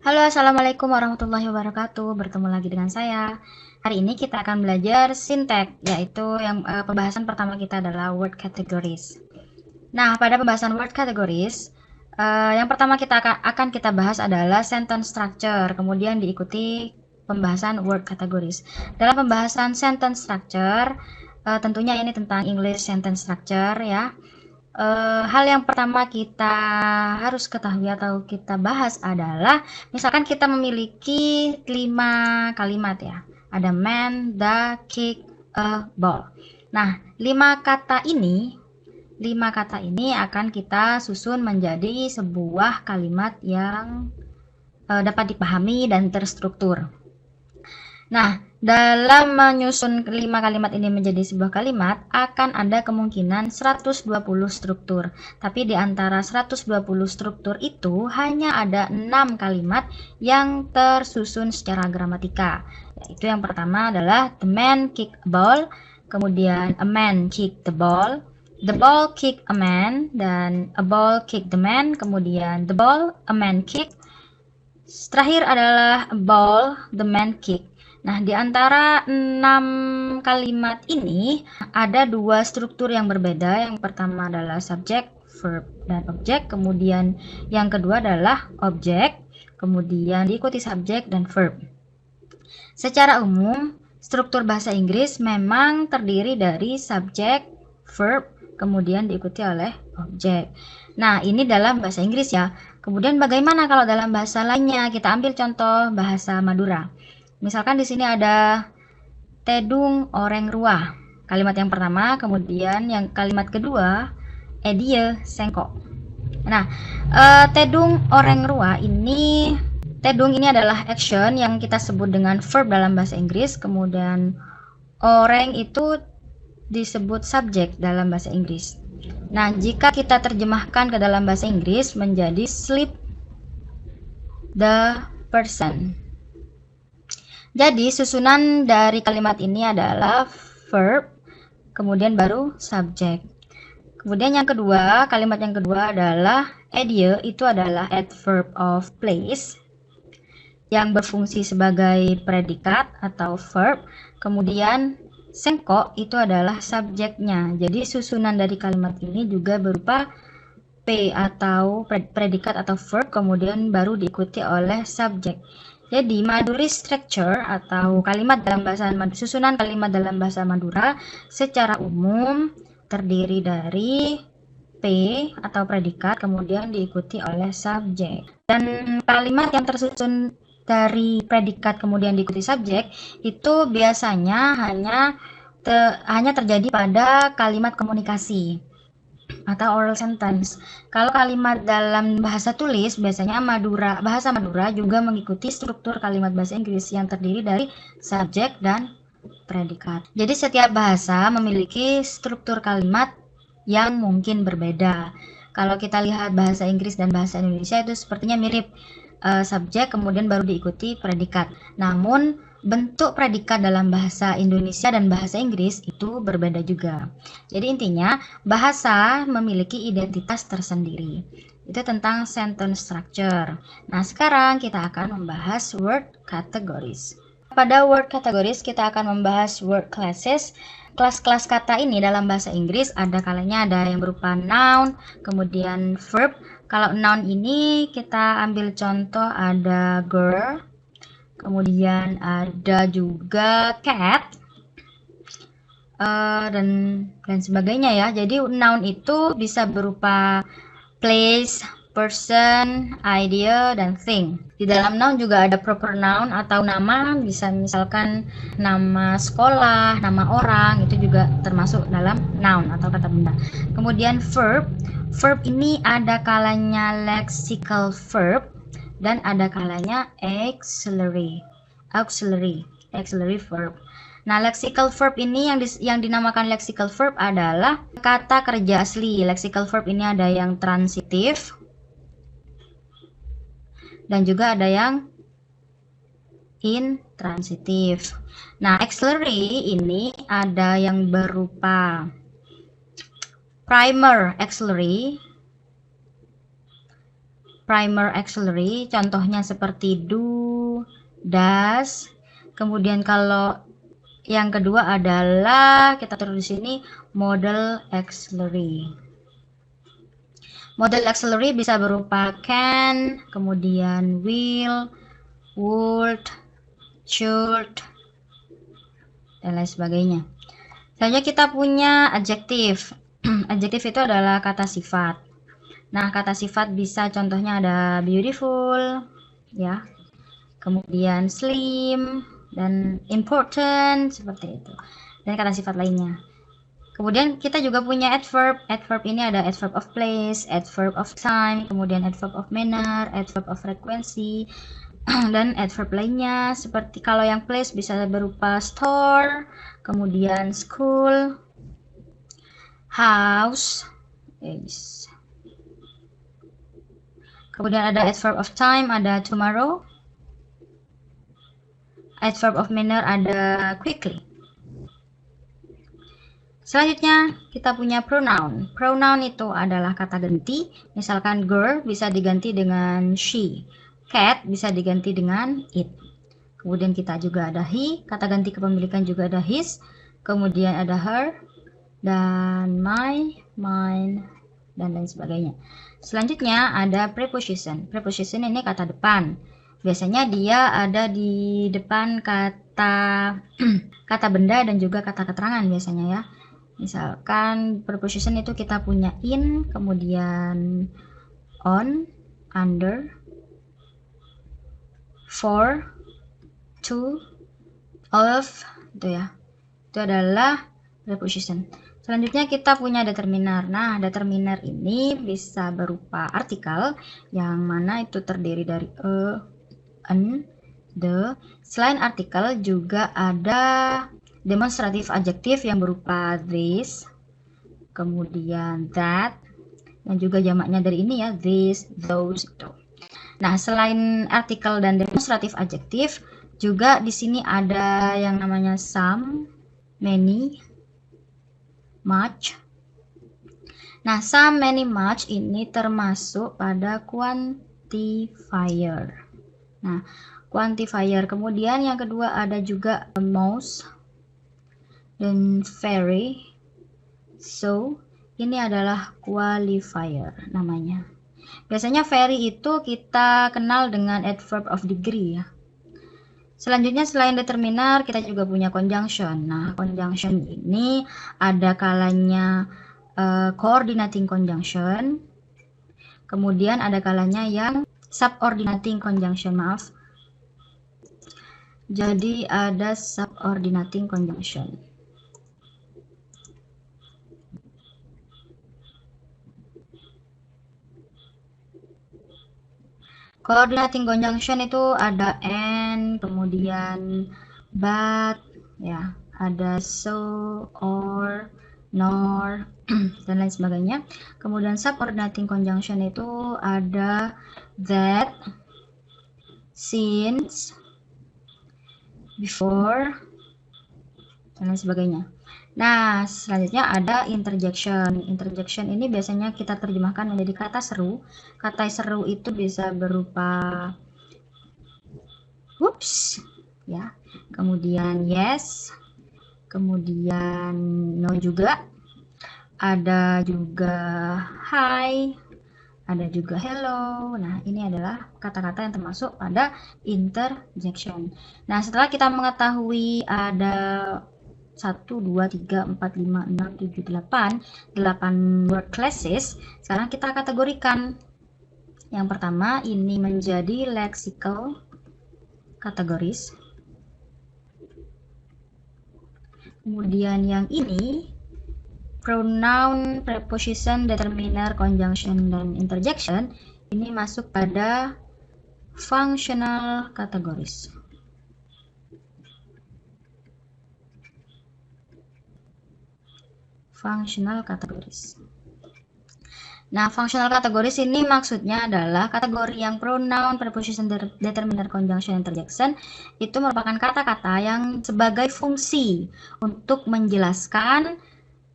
Halo, Assalamualaikum warahmatullahi wabarakatuh. Bertemu lagi dengan saya. Hari ini kita akan belajar sintek, yaitu pembahasan pertama kita adalah word categories. Nah, pada pembahasan word categories, yang pertama akan kita bahas adalah sentence structure, kemudian diikuti pembahasan word categories. Dalam pembahasan sentence structure, tentunya ini tentang English sentence structure ya. Hal yang pertama kita harus ketahui atau kita bahas adalah misalkan kita memiliki 5 kalimat ya. Ada man, the, kick, a, ball. Nah, 5 kata ini akan kita susun menjadi sebuah kalimat yang dapat dipahami dan terstruktur. Nah, dalam menyusun 5 kalimat ini menjadi sebuah kalimat, akan ada kemungkinan 120 struktur. Tapi di antara 120 struktur itu, hanya ada 6 kalimat yang tersusun secara gramatika. Yaitu yang pertama adalah the man kicked a ball, kemudian a man kicked the ball kicked a man, dan a ball kicked the man, kemudian the ball a man kicked. Terakhir adalah a ball the man kicked. Nah, di antara 6 kalimat ini ada 2 struktur yang berbeda. Yang pertama adalah subjek, verb, dan objek. Kemudian yang kedua adalah objek, kemudian diikuti subjek dan verb. Secara umum, struktur bahasa Inggris memang terdiri dari subjek, verb, kemudian diikuti oleh objek. Nah, ini dalam bahasa Inggris ya. Kemudian bagaimana kalau dalam bahasa lainnya? Kita ambil contoh bahasa Madura. Misalkan di sini ada tedung oreng ruah. Kalimat yang pertama, kemudian yang kalimat kedua, edie sengkok. Nah, tedung oreng ruah ini, tedung ini adalah action yang kita sebut dengan verb dalam bahasa Inggris. Kemudian oreng itu disebut subjek dalam bahasa Inggris. Nah, jika kita terjemahkan ke dalam bahasa Inggris menjadi sleep the person. Jadi susunan dari kalimat ini adalah verb, kemudian baru subjek. Kemudian yang kedua, kalimat yang kedua adalah edie, itu adalah adverb of place yang berfungsi sebagai predikat atau verb. Kemudian sengkok itu adalah subjeknya. Jadi susunan dari kalimat ini juga berupa P atau predikat atau verb, kemudian baru diikuti oleh subjek. Jadi Maduri structure atau susunan kalimat dalam bahasa Madura secara umum terdiri dari P atau predikat, kemudian diikuti oleh subjek. Dan kalimat yang tersusun dari predikat kemudian diikuti subjek itu biasanya hanya terjadi pada kalimat komunikasi atau oral sentence. Kalau kalimat dalam bahasa tulis, biasanya bahasa Madura juga mengikuti struktur kalimat bahasa Inggris yang terdiri dari subjek dan predikat. Jadi setiap bahasa memiliki struktur kalimat yang mungkin berbeda. Kalau kita lihat bahasa Inggris dan bahasa Indonesia itu sepertinya mirip, subjek kemudian baru diikuti predikat. Namun bentuk predikat dalam bahasa Indonesia dan bahasa Inggris itu berbeda juga. Jadi intinya bahasa memiliki identitas tersendiri. Itu tentang sentence structure. Nah, sekarang kita akan membahas word categories. Pada word categories kita akan membahas word classes. Kelas-kelas kata ini dalam bahasa Inggris ada kalanya ada yang berupa noun, kemudian verb. Kalau noun ini kita ambil contoh ada girl, kemudian ada juga cat, dan sebagainya ya. Jadi noun itu bisa berupa place, person, idea, dan thing. Di dalam noun juga ada proper noun atau nama, bisa misalkan nama sekolah, nama orang, itu juga termasuk dalam noun atau kata benda. Kemudian verb ini ada kalanya lexical verb dan ada kalanya auxiliary verb. Nah, lexical verb ini yang dinamakan lexical verb adalah kata kerja asli. Lexical verb ini ada yang transitif dan juga ada yang intransitif. Nah, auxiliary ini ada yang berupa primer auxiliary, primer auxiliary, contohnya seperti do, does. Kemudian kalau yang kedua adalah kita taruh di sini modal auxiliary. Modal auxiliary bisa berupa can, kemudian will, would, should, dan lain sebagainya. Selanjutnya kita punya adjective. Adjective itu adalah kata sifat. Nah, kata sifat bisa contohnya ada beautiful, ya, kemudian slim, dan important, seperti itu. Dan kata sifat lainnya. Kemudian kita juga punya adverb. Adverb ini ada adverb of place, adverb of time, kemudian adverb of manner, adverb of frequency, dan adverb lainnya. Seperti kalau yang place bisa berupa store, kemudian school, house, yes. Kemudian ada adverb of time, ada tomorrow. Adverb of manner ada quickly. Selanjutnya kita punya pronoun. Pronoun itu adalah kata ganti. Misalkan girl bisa diganti dengan she. Cat bisa diganti dengan it. Kemudian kita juga ada he. Kata ganti kepemilikan juga ada his. Kemudian ada her. Dan my, mine, dan lain sebagainya. Selanjutnya ada preposition. Preposition ini kata depan. Biasanya dia ada di depan kata kata benda dan juga kata keterangan biasanya ya. Misalkan preposition itu kita punya in, kemudian on, under, for, to, of, itu ya. Itu adalah preposition. Selanjutnya kita punya determiner. Nah, determiner ini bisa berupa artikel yang mana itu terdiri dari a, an, the. Selain artikel juga ada demonstratif adjektif yang berupa this, kemudian that, dan juga jamaknya dari ini ya, this, those, itu. Nah, selain artikel dan demonstratif adjektif, juga di sini ada yang namanya some, many, much. Nah, some, many, much ini termasuk pada quantifier. Nah, quantifier. Kemudian yang kedua ada juga most dan very. So, ini adalah qualifier namanya. Biasanya very itu kita kenal dengan adverb of degree ya. Selanjutnya selain determiner kita juga punya conjunction. Nah, conjunction ini ada kalanya coordinating conjunction. Kemudian ada kalanya yang subordinating conjunction, maaf. Jadi ada subordinating conjunction. Coordinating conjunction itu ada and, kemudian but, ya, ada so, or, nor, dan lain sebagainya. Kemudian subordinating conjunction itu ada that, since, before, dan lain sebagainya. Nah, selanjutnya ada interjection. Interjection ini biasanya kita terjemahkan menjadi kata seru. Kata seru itu bisa berupa whoops, ya. Kemudian yes, kemudian no juga. Ada juga hi, ada juga hello. Nah, ini adalah kata-kata yang termasuk pada interjection. Nah, setelah kita mengetahui ada 1, 2, 3, 4, 5, 6, 7, 8 word classes. Sekarang kita kategorikan. Yang pertama ini menjadi lexical categories. Kemudian yang ini pronoun, preposition, determiner, conjunction, dan interjection. Ini masuk pada functional categories. Functional categories. Nah, functional categories ini maksudnya adalah kategori yang pronoun, preposition, determiner, conjunction, interjection itu merupakan kata-kata yang sebagai fungsi untuk menjelaskan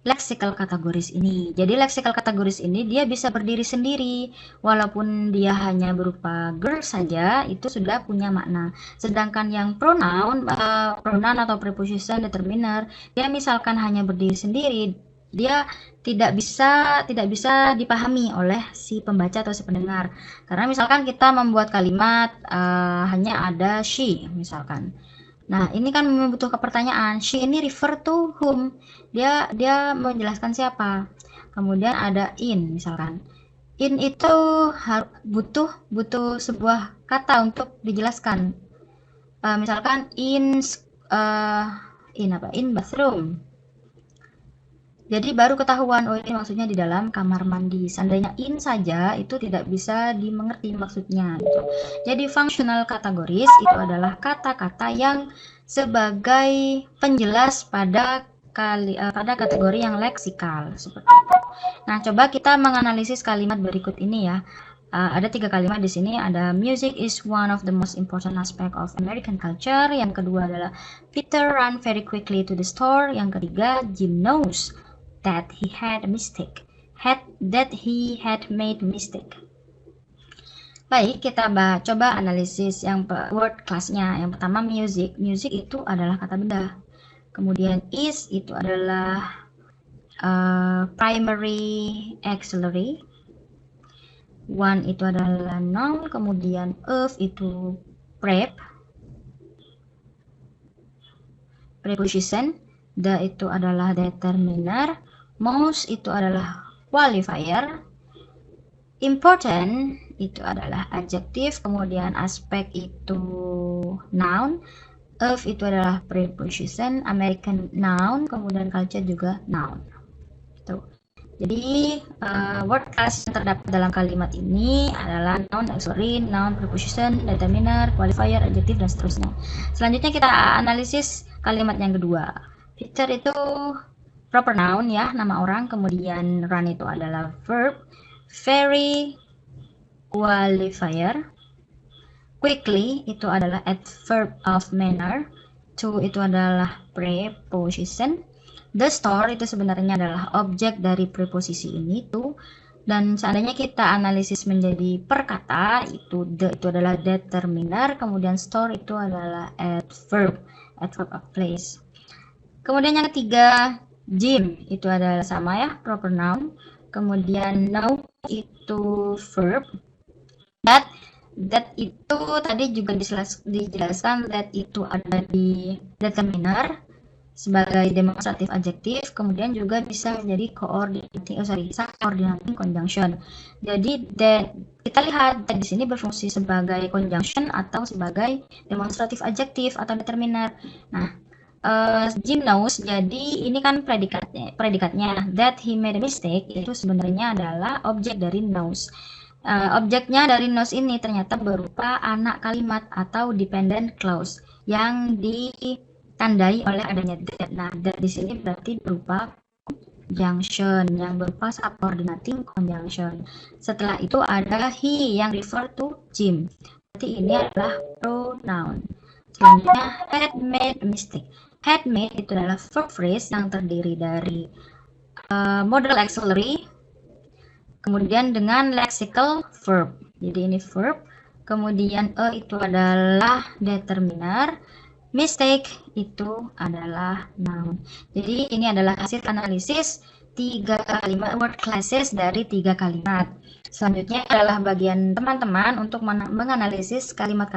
lexical kategoris ini. Jadi lexical kategoris ini dia bisa berdiri sendiri, walaupun dia hanya berupa girl saja, itu sudah punya makna. Sedangkan yang pronoun, pronoun atau preposition determiner, dia misalkan hanya berdiri sendiri, dia tidak bisa dipahami oleh si pembaca atau si pendengar. Karena misalkan kita membuat kalimat hanya ada she misalkan. Nah, ini kan membutuhkan pertanyaan. She ini refer to whom? Dia menjelaskan siapa? Kemudian ada in misalkan. In itu butuh sebuah kata untuk dijelaskan. Misalkan in bathroom. Jadi baru ketahuan, oh ini maksudnya di dalam kamar mandi. Seandainya in saja itu tidak bisa dimengerti maksudnya. Gitu. Jadi functional kategoris itu adalah kata-kata yang sebagai penjelas pada kategori yang leksikal seperti itu. Nah, coba kita menganalisis kalimat berikut ini ya. Ada 3 kalimat di sini. Ada music is one of the most important aspect of American culture. Yang kedua adalah Peter ran very quickly to the store. Yang ketiga, Jim knows that he had made mistake. Baik, kita coba analisis yang word class-nya. Yang pertama music. Music itu adalah kata benda. Kemudian is itu adalah primary auxiliary. One itu adalah noun. Kemudian of itu preposition. The itu adalah determiner. Most itu adalah qualifier. Important itu adalah adjective. Kemudian aspect itu noun. Of itu adalah preposition. American noun. Kemudian culture juga noun. Tuh. Jadi word class yang terdapat dalam kalimat ini adalah noun, auxiliary, noun, preposition, determiner, qualifier, adjective, dan seterusnya. Selanjutnya kita analisis kalimat yang kedua. Peter itu proper noun ya, nama orang. Kemudian run itu adalah verb. Very qualifier. Quickly itu adalah adverb of manner. To itu adalah preposition. The store itu sebenarnya adalah objek dari preposisi ini to. Dan seandainya kita analisis menjadi perkata, itu the itu adalah determiner. Kemudian store itu adalah adverb of place. Kemudian yang ketiga, Jim itu adalah sama ya, proper noun. Kemudian know itu verb. That itu tadi juga dijelaskan that itu ada di determiner sebagai demonstratif adjektif. Kemudian juga bisa menjadi subordinating conjunction. Jadi that kita lihat that di sini berfungsi sebagai conjunction atau sebagai demonstratif adjektif atau determiner. Nah, Jim knows, jadi ini kan predikatnya that he made a mistake itu sebenarnya adalah objek dari knows. Objeknya dari knows ini ternyata berupa anak kalimat atau dependent clause yang ditandai oleh adanya that. Nah, that di sini berarti berupa conjunction yang berupa subordinating conjunction. Setelah itu ada he yang refer to Jim. Berarti ini adalah pronoun. Selanjutnya had made a mistake. Had made itu adalah verb phrase yang terdiri dari modal auxiliary, kemudian dengan lexical verb. Jadi ini verb, kemudian itu adalah determiner, mistake itu adalah noun. Jadi ini adalah hasil analisis 3 kalimat word classes dari 3 kalimat. Selanjutnya adalah bagian teman-teman untuk menganalisis kalimat-kalimat